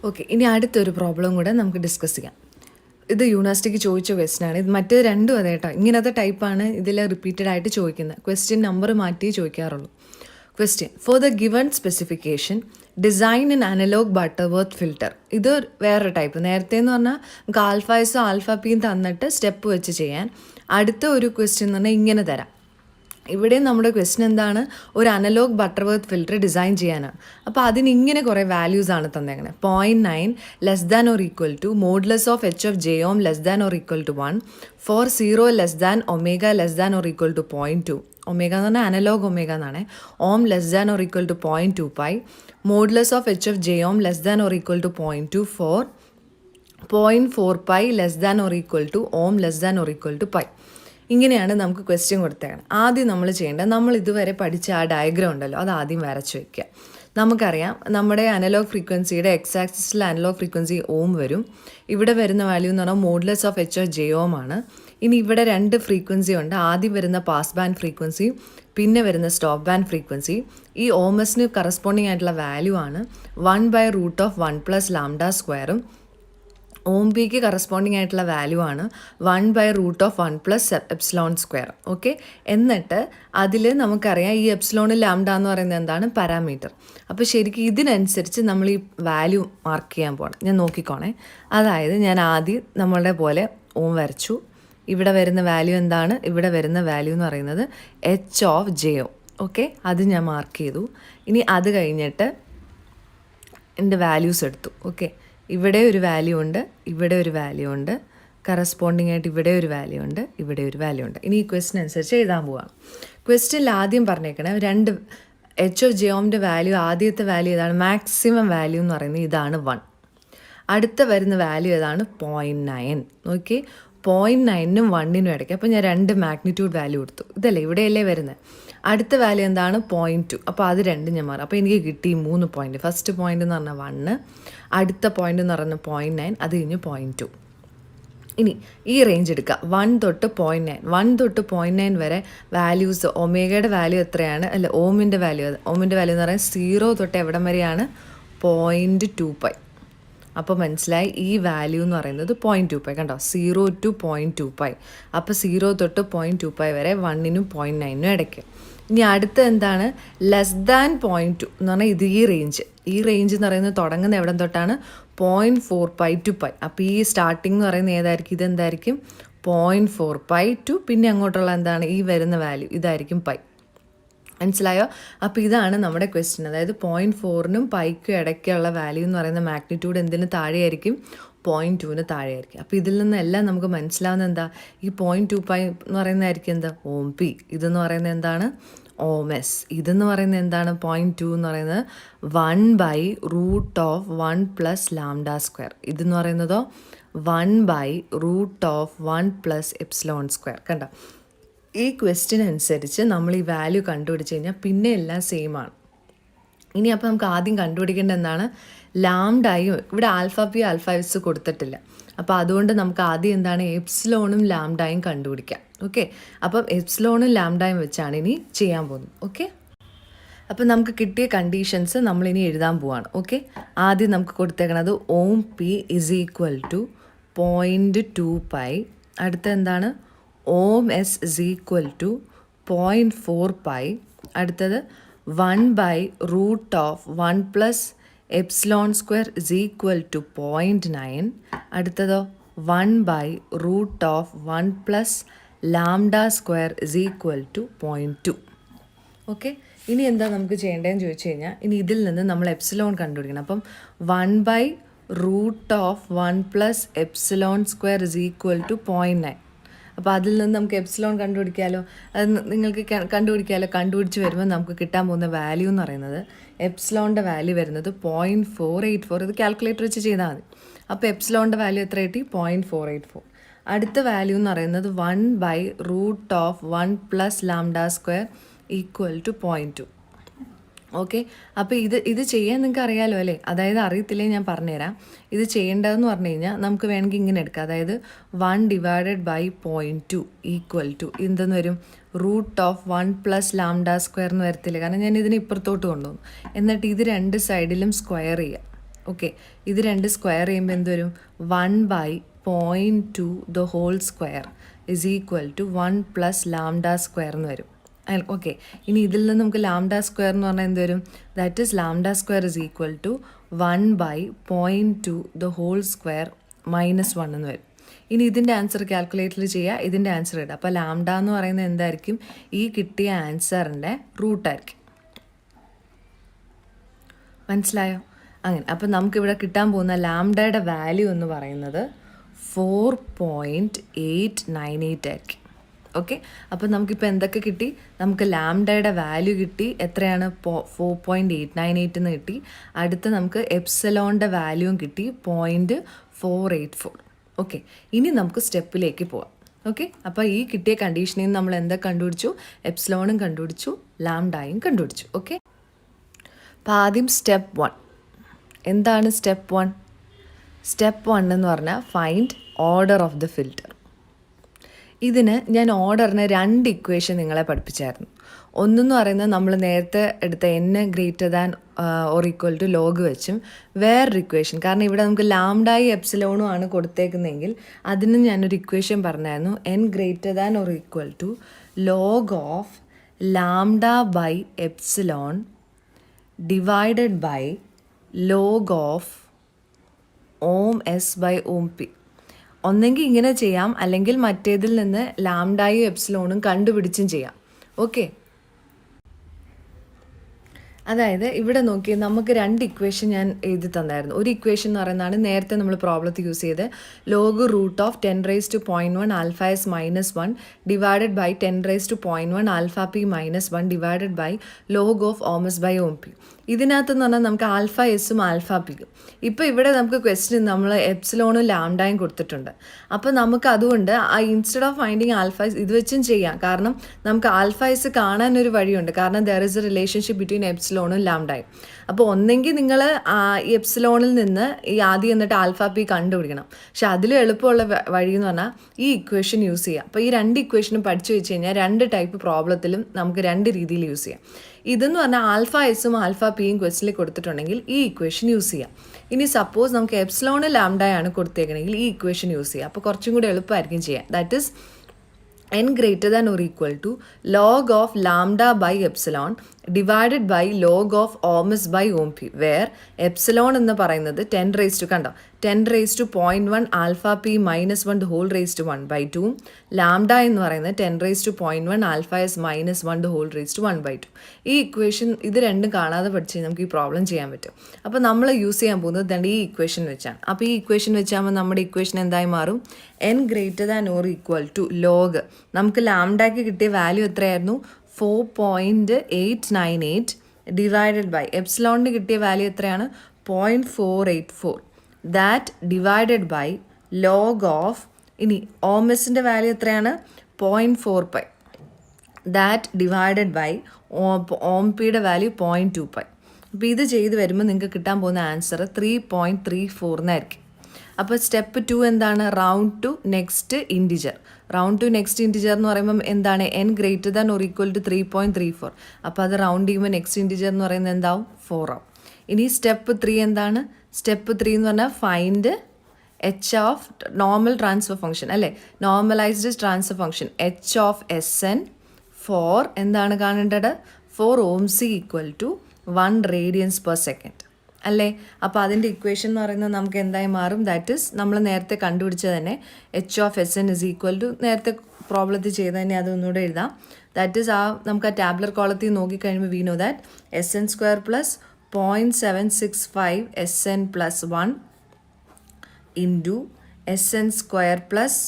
Okay, ഇനി അടുത്തൊരു problem കൂടെ നമുക്ക് ഡിസ്കസ് ചെയ്യാം. ഇത് യൂണിവേഴ്സിറ്റിക്ക് ചോദിച്ച ക്വസ്റ്റ്യൻ ആണ്. ഇത് മറ്റേ രണ്ടും അതെ കേട്ടോ, ഇങ്ങനത്തെ ടൈപ്പാണ് ഇതിൽ റിപ്പീറ്റഡ് ആയിട്ട് ചോദിക്കുന്നത്. ക്വസ്റ്റ്യൻ നമ്പർ മാറ്റി ചോദിക്കാറുള്ളൂ. Question: for the given specification design in analog Butterworth filter. ഇത് വേറൊരു ടൈപ്പ്. നേരത്തെ എന്ന് പറഞ്ഞാൽ നമുക്ക് ആൽഫ ആൽഫ പിയും തന്നിട്ട് സ്റ്റെപ്പ് വെച്ച് ചെയ്യാൻ. അടുത്ത ഒരു ക്വസ്റ്റ്യൻ എന്ന് പറഞ്ഞാൽ ഇങ്ങനെ തരാം. ഇവിടെ നമ്മുടെ ക്വസ്റ്റ്യൻ എന്താണ്? ഒരു അനലോഗ് ബട്ടർവർത്ത് ഫിൽറ്റർ ഡിസൈൻ ചെയ്യാനാണ്. അപ്പോൾ അതിനിങ്ങനെ കുറേ വാല്യൂസ് ആണ് തന്നേക്കുന്നത്. 0.9 less than or equal to modulus of h of j omega less than or equal to 1 for 0 less than omega less than or equal to 0.2. Omega എന്ന് പറഞ്ഞാൽ analog omega എന്നാണ്. Omega less than or equal to 0.2 pi. Modulus of h of j omega less than or equal to 0.2 for 0.4 pi less than or equal to omega less than or equal to pi. ഇങ്ങനെയാണ് നമുക്ക് question കൊടുത്തേക്കണം. ആദ്യം നമ്മൾ ചെയ്യേണ്ടത്, നമ്മൾ ഇതുവരെ പഠിച്ച ആ ഡയഗ്രാം ഉണ്ടല്ലോ, അത് ആദ്യം വരച്ച് വയ്ക്കുക. നമുക്കറിയാം നമ്മുടെ അനലോഗ് ഫ്രീക്വൻസിയുടെ എക്സ് ആക്സിസിൽ അനലോഗ് ഫ്രീക്വൻസി ഓം വരും. ഇവിടെ വരുന്ന വാല്യൂ എന്ന് പറഞ്ഞാൽ modulus of h of j omega ആണ്. ഇനി ഇവിടെ രണ്ട് ഫ്രീക്വൻസി ഉണ്ട്. ആദ്യം വരുന്ന പാസ് ബാൻഡ് ഫ്രീക്വൻസിയും പിന്നെ വരുന്ന സ്റ്റോപ്പ് ബാൻഡ് ഫ്രീക്വൻസി. ഈ ഓമസിന് കറസ്പോണ്ടിങ് ആയിട്ടുള്ള വാല്യൂ ആണ് 1/√1 + λ². ഓം പിക്ക് കറസ്പോണ്ടിങ് ആയിട്ടുള്ള വാല്യൂ ആണ് 1/√1 + ε². ഓക്കെ, എന്നിട്ട് അതിൽ നമുക്കറിയാം ഈ എപ്സിലോൺ ലാംഡ എന്ന് പറയുന്നത് എന്താണ്? പാരാമീറ്റർ. അപ്പോൾ ശരിക്കും ഇതിനനുസരിച്ച് നമ്മൾ ഈ വാല്യൂ മാർക്ക് ചെയ്യാൻ പോകണം. ഞാൻ നോക്കിക്കോണേ. അതായത് ഞാൻ ആദ്യം നമ്മളുടെ പോലെ ഓം വരച്ചു. ഇവിടെ വരുന്ന വാല്യൂ എന്താണ്? ഇവിടെ വരുന്ന വാല്യൂ എന്ന് പറയുന്നത് H of J O. Okay, അത് ഞാൻ മാർക്ക് ചെയ്തു. ഇനി അത് കഴിഞ്ഞിട്ട് എൻ്റെ വാല്യൂസ് എടുത്തു. ഓക്കെ, ഇവിടെ ഒരു വാല്യൂ ഉണ്ട്, ഇവിടെ ഒരു വാല്യൂ ഉണ്ട്, കറസ്പോണ്ടിങ് ആയിട്ട് ഇവിടെ ഒരു വാല്യൂ ഉണ്ട്, ഇവിടെ ഒരു വാല്യൂ ഉണ്ട്. ഇനി ഈ ക്വസ്റ്റ്യൻ അനുസരിച്ച് എഴുതാൻ പോവാണ്. ക്വസ്റ്റ്യനിൽ ആദ്യം പറഞ്ഞേക്കണേ രണ്ട് എച്ച് ഓഫ് ജെ ഓമിൻ്റെ വാല്യൂ, ആദ്യത്തെ വാല്യൂ ഏതാണ്? മാക്സിമം വാല്യൂ എന്ന് പറയുന്നത് ഇതാണ് 1. അടുത്ത വരുന്ന വാല്യൂ ഏതാണ്? 0.9. ഓക്കെ, 0.9നും 1നും ഇടയ്ക്ക്. അപ്പോൾ ഞാൻ രണ്ട് മാഗ്നിറ്റ്യൂഡ് വാല്യൂ എടുത്തു. ഇതല്ലേ ഇവിടെയല്ലേ വരുന്നത്. അടുത്ത വാല്യൂ എന്താണ്? 0.2. അപ്പോൾ അത് രണ്ടും ഞാൻ മാറും. അപ്പോൾ എനിക്ക് കിട്ടി 3 പോയിൻറ്റ്. ഫസ്റ്റ് പോയിൻ്റ് എന്ന് പറഞ്ഞാൽ 1, അടുത്ത പോയിൻ്റ് എന്ന് പറഞ്ഞാൽ 0.9, അത് കഴിഞ്ഞ് 0.2. ഇനി ഈ റേഞ്ച് എടുക്കുക, 1 തൊട്ട് 0.9. 1 തൊട്ട് 0.9 വരെ വാല്യൂസ്. ഒമേഗയുടെ വാല്യൂ എത്രയാണ്? അല്ല, ഓമിൻ്റെ വാല്യൂ എന്ന് പറയുന്നത് 0 തൊട്ട് എവിടം വരെയാണ്? 0.2 പൈ. അപ്പോൾ മനസ്സിലായി, ഈ വാല്യൂ എന്ന് പറയുന്നത് 0.2 പൈ. കണ്ടോ, 0 to 0.2 പൈ. അപ്പോൾ 0 തൊട്ട് 0.2 പൈ വരെ 1നും 0.9നും ഇടയ്ക്ക്. ഇനി അടുത്ത എന്താണ്? ലെസ് ദാൻ 0.2 എന്ന് പറഞ്ഞാൽ ഇത് ഈ റേഞ്ച് എന്ന് പറയുന്നത് തുടങ്ങുന്ന എവിടെ തൊട്ടാണ്? 0.4 പൈ ടു പൈ. അപ്പോൾ ഈ സ്റ്റാർട്ടിംഗ് എന്ന് പറയുന്നത് ഏതായിരിക്കും? ഇതെന്തായിരിക്കും? 0.4 പൈ ടു പിന്നെ അങ്ങോട്ടുള്ള എന്താണ്? ഈ വരുന്ന വാല്യൂ ഇതായിരിക്കും പൈ. മനസ്സിലായോ? അപ്പോൾ ഇതാണ് നമ്മുടെ ക്വസ്റ്റ്യൻ. അതായത് 0.4നും പൈക്കും ഇടയ്ക്കുള്ള വാല്യൂ എന്ന് പറയുന്ന മാഗ്നിറ്റ്യൂഡ് എന്തിന് താഴെയായിരിക്കും? 0.2ന് താഴെയായിരിക്കും. അപ്പോൾ ഇതിൽ നിന്നെല്ലാം നമുക്ക് മനസ്സിലാവുന്ന എന്താ? ഈ 0.2 പൈ എന്ന് പറയുന്നതായിരിക്കും എന്താ? ഓം പി. ഇതെന്ന് പറയുന്നത് എന്താണ്? Omega S. ഇതെന്ന് പറയുന്നത് എന്താണ്? 0.2 എന്ന് പറയുന്നത് 1/√1 + λ². ഇതെന്ന് പറയുന്നതോ 1/√1 + ε². കണ്ടോ, ഈ ക്വസ്റ്റ്യൻ അനുസരിച്ച് നമ്മൾ ഈ വാല്യൂ കണ്ടുപിടിച്ച് കഴിഞ്ഞാൽ പിന്നെ എല്ലാം സെയിം ആണ്. ഇനി അപ്പോൾ നമുക്ക് ആദ്യം കണ്ടുപിടിക്കേണ്ട എന്താണ്? ലാംഡയും. ഇവിടെ ആൽഫ പി ആൽഫ എസ് കൊടുത്തിട്ടില്ല. അപ്പോൾ അതുകൊണ്ട് നമുക്ക് ആദ്യം എന്താണ്? എപ്സിലോണും ലാംഡയും കണ്ടുപിടിക്കാം. ഓക്കെ, അപ്പം എപ്സിലോണും ലാംഡയും വെച്ചാണ് ഇനി ചെയ്യാൻ പോകുന്നത്. ഓക്കെ, അപ്പം നമുക്ക് കിട്ടിയ കണ്ടീഷൻസ് നമ്മളിനി എഴുതാൻ പോവാണ്. ഓക്കെ, ആദ്യം നമുക്ക് കൊടുത്തേക്കണത് omega p is equal to 0.2 pi. അടുത്ത എന്താണ്? Omega s is equal to 0.4 pi. അടുത്തത് 1/√1 + ε² ഇസ് ഈക്വൽ ടു 0.9. അടുത്തതോ 1/√1 + λ² ഇസ് ഈക്വൽ ടു 0.2. ഓക്കെ, ഇനി എന്താ നമുക്ക് ചെയ്യേണ്ടതെന്ന് ചോദിച്ചു കഴിഞ്ഞാൽ, ഇനി ഇതിൽ നിന്ന് നമ്മൾ എപ്സിലോൺ കണ്ടുപിടിക്കണം. അപ്പം 1/√1 + ε² ഇസ് ഈക്വൽ ടു 0.9. അപ്പോൾ അതിൽ നിന്ന് നമുക്ക് എപ്സിലോൺ കണ്ടുപിടിക്കാമല്ലോ. അത് നിങ്ങൾക്ക് കണ്ടുപിടിച്ച് വരുമ്പോൾ നമുക്ക് കിട്ടാൻ പോകുന്ന വാല്യൂ എന്ന് പറയുന്നത്, എപ്സിലോണിൻ്റെ വാല്യൂ വരുന്നത് 0.484. ഇത് കാൽക്കുലേറ്റർ വെച്ച് ചെയ്താൽ മതി. അപ്പോൾ എപ്സിലോണിൻ്റെ വാല്യൂ എത്ര കിട്ടി? 0.484. അടുത്ത വാല്യൂ എന്ന് പറയുന്നത് 1/√1 + λ² ഈക്വൽ ടു 0.2. ഓക്കെ, അപ്പോൾ ഇത് ചെയ്യാൻ നിങ്ങൾക്ക് അറിയാമല്ലോ അല്ലേ? അതായത് അറിയത്തില്ലേ, ഞാൻ പറഞ്ഞുതരാം. ഇത് ചെയ്യേണ്ടതെന്ന് പറഞ്ഞു കഴിഞ്ഞാൽ നമുക്ക് വേണമെങ്കിൽ ഇങ്ങനെ എടുക്കാം. അതായത് 1/0.2 ഈക്വൽ ടു എന്തെന്ന് വരും? √1 + λ² എന്ന് വരത്തില്ല. കാരണം ഞാൻ ഇതിനെ ഇപ്പുറത്തോട്ട് കൊണ്ടുവന്നു. എന്നിട്ട് ഇത് രണ്ട് സൈഡിലും സ്ക്വയർ ചെയ്യുക. ഓക്കെ, ഇത് രണ്ട് സ്ക്വയർ ചെയ്യുമ്പോൾ എന്ത് വരും? 1/0.2 the whole square is equal to 1 plus lambda square എന്ന് വരും. ഓക്കെ, ഇനി ഇതിൽ നിന്ന് നമുക്ക് ലാംഡ സ്ക്വയർ എന്ന് പറഞ്ഞാൽ എന്ത് വരും? That is lambda square is equal to 1/0.2 the whole square -1 എന്ന് വരും. ഇനി ഇതിൻ്റെ ആൻസർ കാൽക്കുലേറ്ററിൽ ചെയ്യുക, ഇതിൻ്റെ ആൻസർ ഇടുക. അപ്പോൾ ലാംഡ എന്ന് പറയുന്നത് എന്തായിരിക്കും? ഈ കിട്ടിയ ആൻസറിൻ്റെ റൂട്ടായിരിക്കും. മനസ്സിലായോ? അങ്ങനെ. അപ്പം നമുക്കിവിടെ കിട്ടാൻ പോകുന്ന ലാംഡയുടെ വാല്യൂ എന്ന് പറയുന്നത് 4.898 ആയിരിക്കും. ഓക്കെ, അപ്പം നമുക്കിപ്പോൾ എന്തൊക്കെ കിട്ടി? നമുക്ക് ലാംഡയുടെ വാല്യൂ കിട്ടി. എത്രയാണ്? 4.898 എന്ന് കിട്ടി. അടുത്ത് നമുക്ക് എപ്സിലോണിൻ്റെ വാല്യൂവും കിട്ടി 0.484. ഓക്കെ, ഇനി നമുക്ക് സ്റ്റെപ്പിലേക്ക് പോവാം. ഓക്കെ, അപ്പോൾ ഈ കിട്ടിയ കണ്ടീഷനിൽ നിന്ന് നമ്മൾ എന്താ കണ്ടുപിടിച്ചു? എപ്സിലോണും കണ്ടുപിടിച്ചു, ലാംഡയും കണ്ടുപിടിച്ചു. ഓക്കെ, അപ്പോൾ ആദ്യം സ്റ്റെപ്പ് 1. എന്താണ് സ്റ്റെപ്പ് 1? സ്റ്റെപ്പ് 1 എന്ന് പറഞ്ഞാൽ find order of the filter. ഇതിന് ഞാൻ ഓർഡറിന് 2 ഇക്വേഷൻ നിങ്ങളെ പഠിപ്പിച്ചായിരുന്നു. ഒന്നെന്ന് പറയുന്നത് നമ്മൾ നേരത്തെ എടുത്ത n greater than or equal to log വെച്ചും, വേറൊരു ഇക്വേഷൻ, കാരണം ഇവിടെ നമുക്ക് ലാംഡായി എപ്സിലോണും ആണ് കൊടുത്തേക്കുന്നതെങ്കിൽ അതിന് ഞാനൊരു ഇക്വേഷൻ പറഞ്ഞായിരുന്നു. n greater than or equal to log of lambda by epsilon divided by log of Om S by Om P. ഒന്നെങ്കിൽ ഇങ്ങനെ ചെയ്യാം, അല്ലെങ്കിൽ മറ്റേതിൽ നിന്ന് ലാംഡായും എപ്സിലോണും കണ്ടുപിടിച്ചും ചെയ്യാം. ഓക്കെ, അതായത് ഇവിടെ നോക്കി നമുക്ക് 2 ഇക്വേഷൻ ഞാൻ എഴുതി തന്നായിരുന്നു. ഒരു ഇക്വേഷൻ എന്ന് പറയുന്നതാണ് നേരത്തെ നമ്മൾ പ്രോബ്ലത്തിൽ യൂസ് ചെയ്ത് log root of 10⁻⁻1 alpha s -1 divided by 10⁻⁻1 alpha P -1 divided by log of Om S by Om p. ഇതിനകത്തെന്ന് പറഞ്ഞാൽ നമുക്ക് ആൽഫ എസും ആൽഫ പിയും. ഇപ്പോൾ ഇവിടെ നമുക്ക് ക്വസ്റ്റ്യൻ നമ്മൾ എപ്സിലോണും ലാംഡയും കൊടുത്തിട്ടുണ്ട്. അപ്പോൾ നമുക്ക് അതുകൊണ്ട് ഇൻസ്റ്റെഡ് ഓഫ് ഫൈൻഡിങ് ആൽഫ ഇത് വെച്ചും ചെയ്യാം. കാരണം നമുക്ക് ആൽഫ എസ് കാണാനൊരു വഴിയുണ്ട്. കാരണം there is a relationship between എപ്സിലോണും ലാംഡയും. അപ്പോൾ ഒന്നെങ്കിൽ നിങ്ങൾ ഈ എപ്സിലോണിൽ നിന്ന് ഈ ആദ്യം എന്നിട്ട് ആൽഫ പി കണ്ടുപിടിക്കണം. പക്ഷെ അതിലും എളുപ്പമുള്ള വഴി എന്ന് പറഞ്ഞാൽ ഈ ഇക്വേഷൻ യൂസ് ചെയ്യാം. അപ്പോൾ ഈ 2 ഇക്വേഷനും പഠിച്ചു വെച്ച് കഴിഞ്ഞാൽ 2 ടൈപ്പ് പ്രോബ്ലത്തിലും നമുക്ക് 2 രീതിയിൽ യൂസ് ചെയ്യാം. ഇതെന്ന് പറഞ്ഞാൽ ആൽഫ എസും ആൽഫ പിയും ക്വസ്റ്റിൽ കൊടുത്തിട്ടുണ്ടെങ്കിൽ ഈ ഇക്വേഷൻ യൂസ് ചെയ്യാം. ഇനി സപ്പോസ് നമുക്ക് എപ്സിലോണ് ലാംഡയാണ് കൊടുത്തേക്കണമെങ്കിൽ ഈ ഇക്വേഷൻ യൂസ് ചെയ്യാം. അപ്പോൾ കുറച്ചും കൂടി എളുപ്പമായിരിക്കും ചെയ്യാം. That is n greater than or equal to log of lambda by epsilon divided by log of ohms by ohm p, where epsilon എന്ന് പറയുന്നത് 10⁻1 alpha P -1 the whole raised to 1/2, lambda എന്ന് പറയുന്നത് 10⁻1 alpha s -1 the whole raised to 1/2. ഈ equation ഇത് രണ്ടും കാണാതെ പഠിച്ച് നമുക്ക് ഈ പ്രോബ്ലം ചെയ്യാൻ പറ്റും. അപ്പോൾ നമ്മൾ യൂസ് ചെയ്യാൻ പോകുന്നത് ഈ ഇക്വേഷൻ വെച്ചാണ്. അപ്പോൾ ഈ ഇക്വേഷൻ വെച്ചാകുമ്പോൾ നമ്മുടെ ഇക്വേഷൻ എന്തായി മാറും? n greater than or equal to log, നമുക്ക് ലാംഡയ്ക്ക് കിട്ടിയ വാല്യൂ എത്രയായിരുന്നു? 4.898 ഡിവൈഡഡ് ബൈ എപ്സിലോണിന് കിട്ടിയ വാല്യൂ എത്രയാണ്? 0.484. That divided by log of, ഇനി ഓമസിൻ്റെ വാല്യൂ എത്രയാണ്? 0.45. ദാറ്റ് ഡിവൈഡഡ് ബൈ ഓം പിയുടെ വാല്യൂ 0.25. അപ്പോൾ ഇത് ചെയ്ത് വരുമ്പോൾ നിങ്ങൾക്ക് കിട്ടാൻ പോകുന്ന ആൻസർ 3.34 എന്നായിരിക്കും. അപ്പോൾ സ്റ്റെപ്പ് 2 എന്താണ്? Round two next integer. Round two next integer എന്ന് പറയുമ്പം എന്താണ്? n greater than or equal to 3.34. അപ്പോൾ അത് റൗണ്ട് ചെയ്യുമ്പോൾ നെക്സ്റ്റ് ഇൻറ്റിജർ എന്ന് പറയുന്നത് എന്താവും? 4 ആവും. ഇനി സ്റ്റെപ്പ് 3 എന്താണ്? സ്റ്റെപ്പ് 3 എന്ന് പറഞ്ഞാൽ find h of normal transfer function, അല്ലേ? Normalised transfer function h of Sn for എന്താണ് കാണേണ്ടത്? 4 ohms ഈക്വൽ ടു 1 radians/second, അല്ലേ? അപ്പോൾ അതിൻ്റെ ഇക്വേഷൻ എന്ന് പറയുന്നത് നമുക്ക് എന്തായി മാറും? ദാറ്റ് ഇസ് നമ്മൾ നേരത്തെ കണ്ടുപിടിച്ചത് തന്നെ h of Sn is equal to, നേരത്തെ പ്രോബ്ലത്തിൽ ചെയ്ത് തന്നെ അതൊന്നുകൂടെ എഴുതാം. ദാറ്റ് ഇസ് നമുക്ക് ആ ടാബ്ലർ കോളത്തിൽ നോക്കിക്കഴിയുമ്പോൾ we know that Sn square plus 0.765 Sn plus 1 into Sn square plus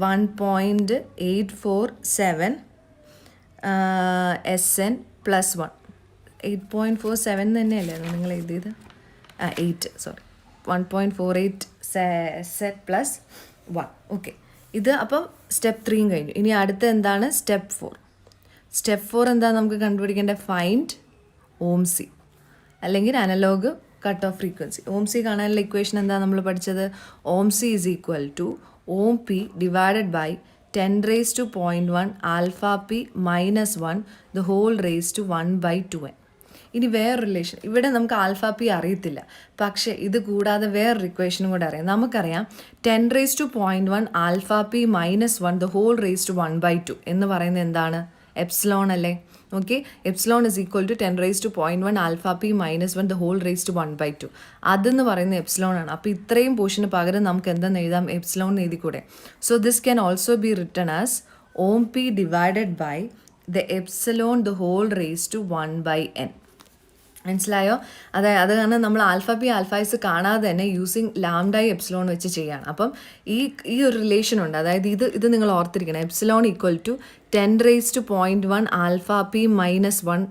1.847 Sn plus 1. 8.47 തന്നെയല്ലേ നിങ്ങൾ എഴുതിയത്? 1.48 Sn പ്ലസ് 1. ഓക്കെ, ഇത് അപ്പം സ്റ്റെപ്പ് 3 കഴിഞ്ഞു. ഇനി അടുത്ത എന്താണ്? സ്റ്റെപ്പ് 4. സ്റ്റെപ്പ് 4 എന്താ നമുക്ക് കണ്ടുപിടിക്കേണ്ടത്? ഫൈൻഡ് ഓം സി, അല്ലെങ്കിൽ analog cutoff frequency. Omega c കാണാനുള്ള ഇക്വേഷൻ എന്താ നമ്മൾ പഠിച്ചത്? Omega c is equal to omega P divided by 10⁻⁻1 alpha P -1 the whole raised to 1/2n. ഇനി വേറൊരു റിലേഷൻ, ഇവിടെ നമുക്ക് ആൽഫ പി അറിയത്തില്ല, പക്ഷേ ഇത് കൂടാതെ വേറൊരു ഇക്വേഷനും കൂടെ അറിയാം. നമുക്കറിയാം 10⁻1 alpha P -1 the whole raise to 1/2 എന്ന് പറയുന്നത് എന്താണ്? എപ്സിലോൺ അല്ലേ? Okay, epsilon is equal to 10⁻1 alpha P -1 the whole raise to 1/2. അതെന്ന് പറയുന്നത് എപ്സിലോൺ ആണ്. അപ്പോൾ ഇത്രയും പോർഷന് പകരം നമുക്ക് എന്തെന്ന് എഴുതാം? എപ്സിലോൺ എഴുതി കൂടെ. So this can also be written as ohm P divided by the epsilon the whole raise to 1/n. മനസ്സിലായോ? അത് കാരണം നമ്മൾ ആൽഫ പി ആൽഫൈസ് കാണാതെ തന്നെ യൂസിങ് ലാംഡായി എപ്സിലോൺ വെച്ച് ചെയ്യാണ്. അപ്പം ഈ ഒരു റിലേഷൻ ഉണ്ട്. അതായത് ഇത് നിങ്ങൾ ഓർത്തിരിക്കണം. Epsilon equal to 10⁻1 alpha P -1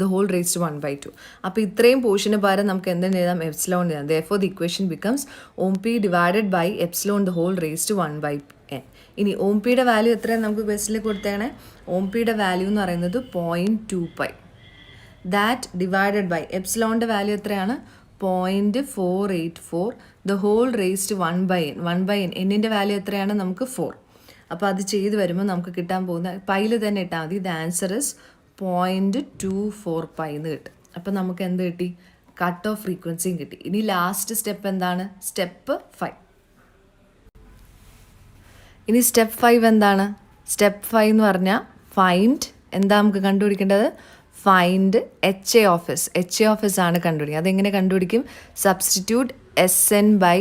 the whole raise to 1/2. അപ്പോൾ ഇത്രയും പോർഷന് പകരം നമുക്ക് എന്തെന്ന് എഴുതാം? എപ്സിലോൺ എഴുതാം. Therefore the equation becomes ohm P divided by epsilon the whole raise to 1/n. ഇനി ഓം പിയുടെ വാല്യൂ എത്രയാണ് നമുക്ക് ക്വസ്റ്റിൽ കൊടുത്തേണേ? ഓം പിയുടെ വാല്യൂ എന്ന് പറയുന്നത് 0.25. ദാറ്റ് ഡിവൈഡഡ് ബൈ എപ്സിലോണിൻ്റെ വാല്യൂ എത്രയാണ്? 0.484 the whole raise to 1/n. എന്നിൻ്റെ വാല്യൂ എത്രയാണ്? നമുക്ക് 4. അപ്പോൾ അത് ചെയ്ത് വരുമ്പോൾ നമുക്ക് കിട്ടാൻ പോകുന്ന പൈയിൽ തന്നെ ഇട്ടാൽ മതി. ദ ആൻസർ ഇസ് 0.24 എന്ന് കിട്ടും. അപ്പോൾ നമുക്ക് എന്ത് കിട്ടി? കട്ട് ഓഫ് ഫ്രീക്വൻസിയും കിട്ടി. ഇനി ലാസ്റ്റ് സ്റ്റെപ്പ് എന്താണ്? സ്റ്റെപ്പ് 5. ഇനി സ്റ്റെപ്പ് 5 എന്താണ്? സ്റ്റെപ്പ് 5 എന്ന് പറഞ്ഞാൽ ഫൈൻഡ്, എന്താ നമുക്ക് കണ്ടുപിടിക്കേണ്ടത്? Find HA of S. HA of S ആണ് കണ്ടുപിടിക്കുക. അതെങ്ങനെ കണ്ടുപിടിക്കും? Substitute SN by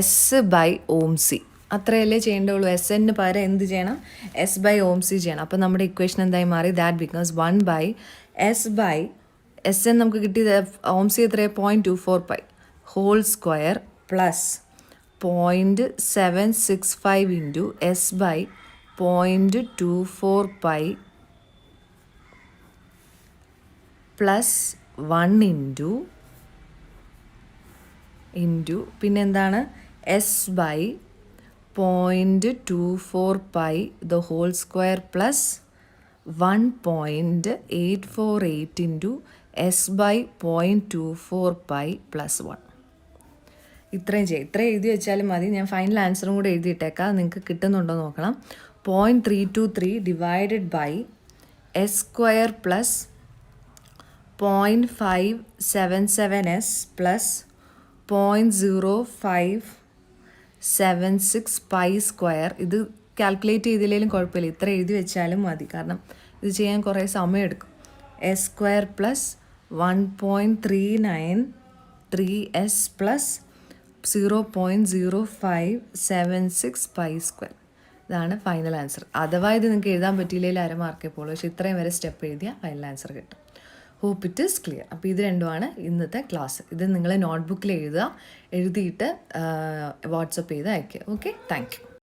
S by ohm C. അത്രയല്ലേ ചെയ്യേണ്ടുള്ളൂ. SN പകരം എന്ത് ചെയ്യണം? S ബൈ ഓം സി ചെയ്യണം. അപ്പോൾ നമ്മുടെ ഇക്വേഷൻ എന്തായി മാറി? That becomes 1 by S by SN നമുക്ക് കിട്ടിയത് ഓം സി എത്രയാണ്? 0.24 whole square plus 0.765 into S by 0.24 plus 1 into പിന്നെന്താണ്? S by 0.24 the whole square plus 1.848 into S by 0.24 plus 1. ഇത്രയും എഴുതി വെച്ചാലും മതി. ഞാൻ ഫൈനൽ ആൻസറും കൂടെ എഴുതിയിട്ടേക്കാം. നിങ്ങൾക്ക് കിട്ടുന്നുണ്ടോ നോക്കണം. 0.323 divided by S square plus 0.577S plus 0.0576 pi square. ഇത് കാൽക്കുലേറ്റ് ചെയ്തില്ലെങ്കിലും കുഴപ്പമില്ല, ഇത്ര എഴുതി വെച്ചാലും മതി. കാരണം ഇത് ചെയ്യാൻ കുറേ സമയമെടുക്കും. S square plus 1.393S plus 0.0576 pi square. ഇതാണ് ഫൈനൽ ആൻസർ. അഥവാ ഇത് നിങ്ങൾക്ക് എഴുതാൻ പറ്റിയില്ലെങ്കിൽ അരമാർക്കേ പോകുള്ളൂ. പക്ഷേ ഇത്രയും വരെ സ്റ്റെപ്പ് എഴുതിയാൽ ഫൈനൽ ആൻസർ കിട്ടും. Hope it is clear. അപ്പോൾ ഇത് രണ്ടുമാണ് ഇന്നത്തെ ക്ലാസ്. ഇത് നിങ്ങൾ നോട്ട്ബുക്കിൽ എഴുതിയിട്ട് വാട്സപ്പ് ചെയ്ത് അയയ്ക്കുക. Okay, thank you.